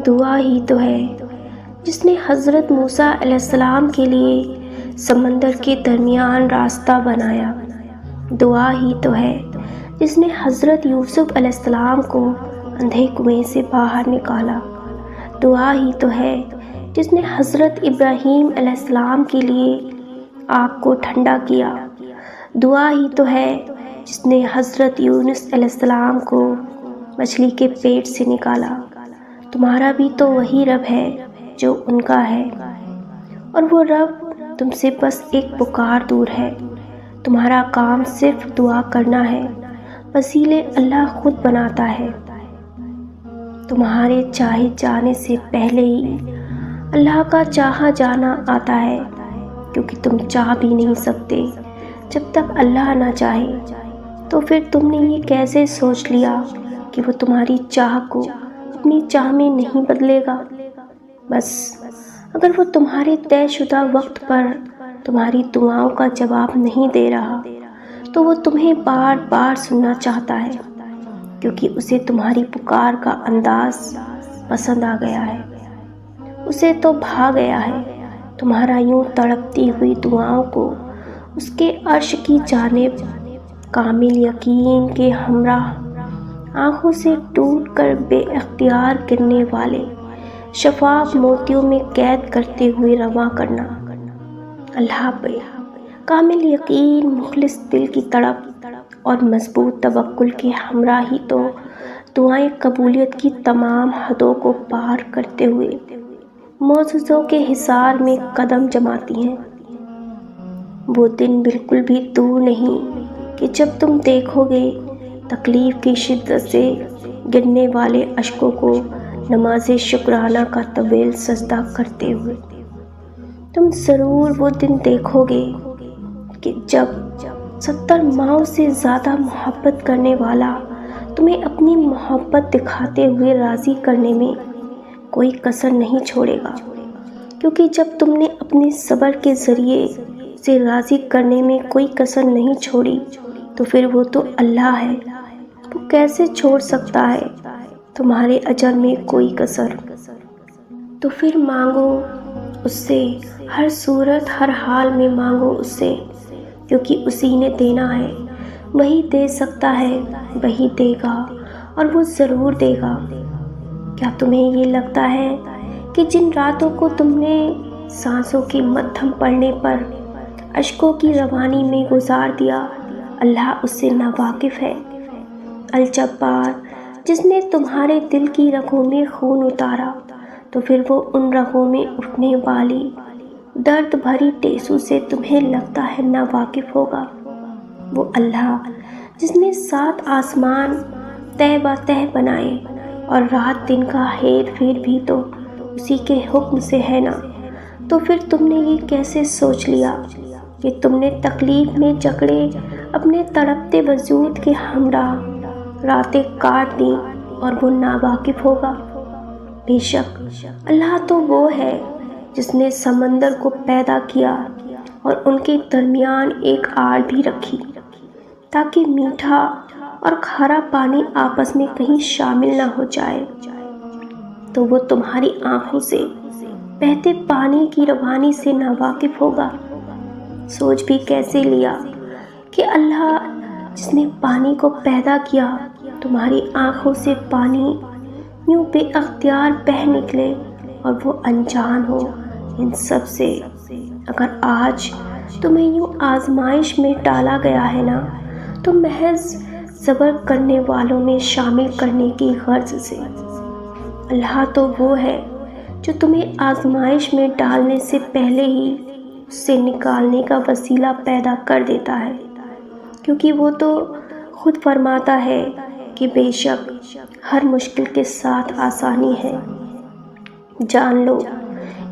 دعا ہی تو ہے جس نے حضرت موسیٰ علیہ السلام کے لیے سمندر کے درمیان راستہ بنایا۔ دعا ہی تو ہے جس نے حضرت یوسف علیہ السلام کو اندھے کنویں سے باہر نکالا۔ دعا ہی تو ہے جس نے حضرت ابراہیم علیہ السلام کے لیے آگ کو ٹھنڈا کیا۔ دعا ہی تو ہے جس نے حضرت یونس علیہ السلام کو مچھلی کے پیٹ سے نکالا۔ تمہارا بھی تو وہی رب ہے جو ان کا ہے، اور وہ رب تم سے بس ایک پکار دور ہے۔ تمہارا کام صرف دعا کرنا ہے، وسیلے اللہ خود بناتا ہے۔ تمہارے چاہے جانے سے پہلے ہی اللہ کا چاہا جانا آتا ہے، کیونکہ تم چاہ بھی نہیں سکتے جب تک اللہ نہ چاہے۔ تو پھر تم نے یہ کیسے سوچ لیا کہ وہ تمہاری چاہ کو اپنی چاہ میں نہیں بدلے گا؟ بس اگر وہ تمہارے طے شدہ وقت پر تمہاری دعاؤں کا جواب نہیں دے رہا تو وہ تمہیں بار بار سننا چاہتا ہے، کیونکہ اسے تمہاری پکار کا انداز پسند آ گیا ہے۔ اسے تو بھا گیا ہے تمہارا یوں تڑپتی ہوئی دعاؤں کو اس کے عرش کی جانب کامل یقین کے ہمراہ آنکھوں سے ٹوٹ کر بے اختیار گرنے والے شفاف موتیوں میں قید کرتے ہوئے رواں کرنا۔ اللہ پہ کامل یقین، مخلص دل کی تڑپ اور مضبوط توکل کے ہمراہ ہی تو دعائیں قبولیت کی تمام حدوں کو پار کرتے ہوئے معجزوں کے حصار میں قدم جماتی ہیں۔ وہ دن بالکل بھی دور نہیں کہ جب تم دیکھو گے تکلیف کی شدت سے گرنے والے اشکوں کو نماز شکرانہ کا طویل سجدہ کرتے ہوئے۔ تم ضرور وہ دن دیکھو گے کہ جب 70 ماؤں سے زیادہ محبت کرنے والا تمہیں اپنی محبت دکھاتے ہوئے راضی کرنے میں کوئی کسر نہیں چھوڑے گا، کیونکہ جب تم نے اپنے صبر کے ذریعے سے راضی کرنے میں کوئی کسر نہیں چھوڑی تو پھر وہ تو اللہ ہے، وہ کیسے چھوڑ سکتا ہے تمہارے اجر میں کوئی کسر؟ تو پھر مانگو اس سے، ہر صورت ہر حال میں مانگو اس سے، کیونکہ اسی نے دینا ہے، وہی دے سکتا ہے، وہی دے گا اور وہ ضرور دے گا۔ کیا تمہیں یہ لگتا ہے کہ جن راتوں کو تم نے سانسوں کے مدھم پڑنے پر اشکوں کی روانی میں گزار دیا اللہ اس سے ناواقف ہے؟ الجبار جس نے تمہارے دل کی رگوں میں خون اتارا تو پھر وہ ان رگوں میں اٹھنے والی درد بھری ٹیسو سے تمہیں لگتا ہے ناواقف ہوگا؟ وہ اللہ جس نے 7 آسمان تہ بہ تہ بنائے اور رات دن کا ہیر پھیر بھی تو اسی کے حکم سے ہے نا، تو پھر تم نے یہ کیسے سوچ لیا کہ تم نے تکلیف میں جکڑے اپنے تڑپتے وجود کے ہمراہ راتیں کاٹ دیں اور وہ ناواقف ہوگا؟ بے شک اللہ تو وہ ہے جس نے سمندر کو پیدا کیا اور ان کے درمیان ایک آڑ بھی رکھی تاکہ میٹھا اور کھارا پانی آپس میں کہیں شامل نہ ہو جائے۔ تو وہ تمہاری آنکھوں سے بہتے پانی کی روانی سے ناواقف ہوگا؟ سوچ بھی کیسے لیا کہ اللہ جس نے پانی کو پیدا کیا تمہاری آنکھوں سے پانی یوں بے اختیار بہہ نکلے اور وہ انجان ہو ان سب سے؟ اگر آج تمہیں یوں آزمائش میں ڈالا گیا ہے نا تو محض صبر کرنے والوں میں شامل کرنے کی غرض سے۔ اللہ تو وہ ہے جو تمہیں آزمائش میں ڈالنے سے پہلے ہی اس سے نکالنے کا وسیلہ پیدا کر دیتا ہے، کیونکہ وہ تو خود فرماتا ہے کہ بے شک ہر مشکل کے ساتھ آسانی ہے۔ جان لو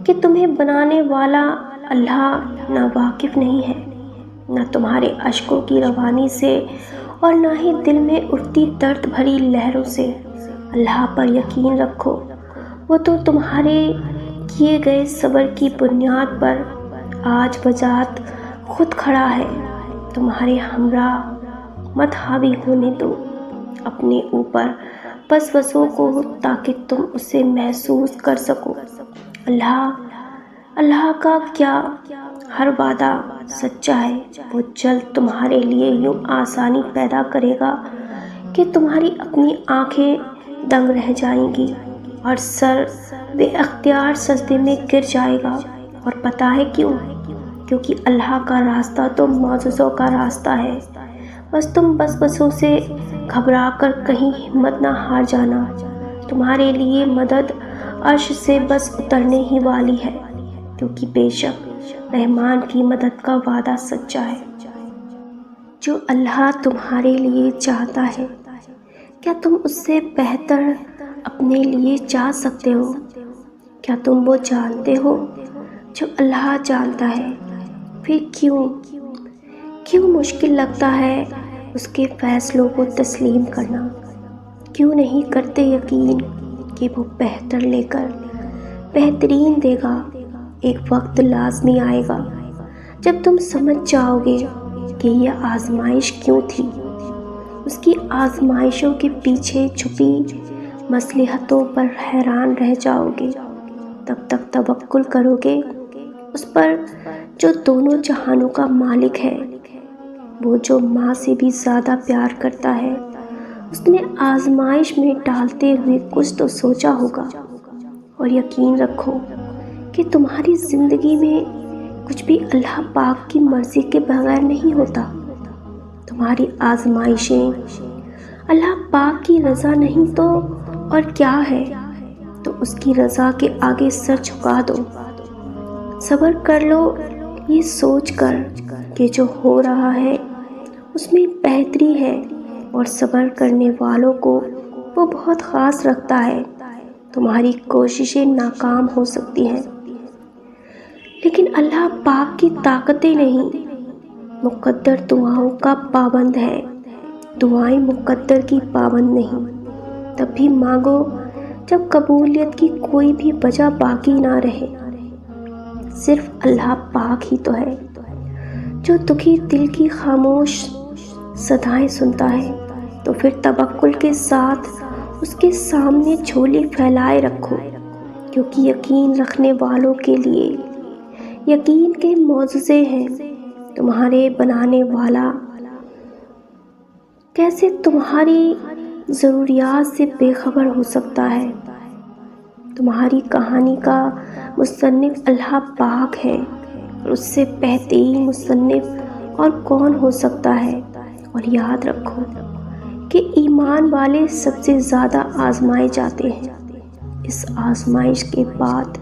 کہ تمہیں بنانے والا اللہ نہ واقف نہیں ہے، نہ تمہارے اشکوں کی روانی سے اور نہ ہی دل میں اٹھتی درد بھری لہروں سے۔ اللہ پر یقین رکھو، وہ تو تمہارے کیے گئے صبر کی بنیاد پر آج بذات خود کھڑا ہے۔ تمہارے ہمراہ مت حاوی ہونے دو، اپنے اوپر وسوسوں کو تاکہ تم اسے محسوس کر سکو۔ اللہ کا کیا ہر وعدہ سچا ہے۔ وہ جلد تمہارے لیے یوں آسانی پیدا کرے گا کہ تمہاری اپنی آنکھیں دنگ رہ جائیں گی اور سر بے اختیار سجدے میں گر جائے گا۔ اور پتہ ہے کیوں؟ کیونکہ اللہ کا راستہ تو معجزوں کا راستہ ہے۔ بس تم وسوسوں سے گھبرا کر کہیں ہمت نہ ہار جانا۔ تمہارے لیے مدد عرش سے بس اترنے ہی والی ہے، کیونکہ بے شک رحمان کی مدد کا وعدہ سچا ہے۔ جو اللہ تمہارے لیے چاہتا ہے، کیا تم اس سے بہتر اپنے لیے چاہ سکتے ہو؟ کیا تم وہ جانتے ہو جو اللہ جانتا ہے؟ پھر کیوں مشکل لگتا ہے اس کے فیصلوں کو تسلیم کرنا؟ کیوں نہیں کرتے یقین کہ وہ بہتر لے کر بہترین دے گا؟ ایک وقت لازمی آئے گا جب تم سمجھ جاؤ گے کہ یہ آزمائش کیوں تھی۔ اس کی آزمائشوں کے پیچھے چھپی مصلحتوں پر حیران رہ جاؤ گے۔ تب تک توکل کرو گے اس پر جو دونوں جہانوں کا مالک ہے، وہ جو ماں سے بھی زیادہ پیار کرتا ہے۔ اس نے آزمائش میں ڈالتے ہوئے کچھ تو سوچا ہوگا، اور یقین رکھو کہ تمہاری زندگی میں کچھ بھی اللہ پاک کی مرضی کے بغیر نہیں ہوتا۔ تمہاری آزمائشیں اللہ پاک کی رضا نہیں تو اور کیا ہے؟ تو اس کی رضا کے آگے سر جھکا دو، صبر کر لو، یہ سوچ کر کہ جو ہو رہا ہے اس میں بہتری ہے، اور صبر کرنے والوں کو وہ بہت خاص رکھتا ہے۔ تمہاری کوششیں ناکام ہو سکتی ہیں، لیکن اللہ پاک کی طاقتیں نہیں۔ مقدر دعاؤں کا پابند ہے، دعائیں مقدر کی پابند نہیں۔ تب بھی مانگو جب قبولیت کی کوئی بھی وجہ باقی نہ رہے۔ صرف اللہ پاک ہی تو ہے جو دکھی دل کی خاموش صدائیں سنتا ہے۔ تو پھر توکل کے ساتھ اس کے سامنے جھولی پھیلائے رکھو، کیونکہ یقین رکھنے والوں کے لیے یقین کے معجزے ہیں۔ تمہارے بنانے والا کیسے تمہاری ضروریات سے بے خبر ہو سکتا ہے؟ تمہاری کہانی کا مصنف اللہ پاک ہے، اور اس سے بہترین مصنف اور کون ہو سکتا ہے؟ اور یاد رکھو کہ ایمان والے سب سے زیادہ آزمائے جاتے ہیں۔ اس آزمائش کے بعد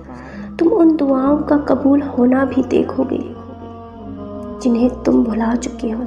تم ان دعاؤں کا قبول ہونا بھی دیکھو گے جنہیں تم بھلا چکے ہو۔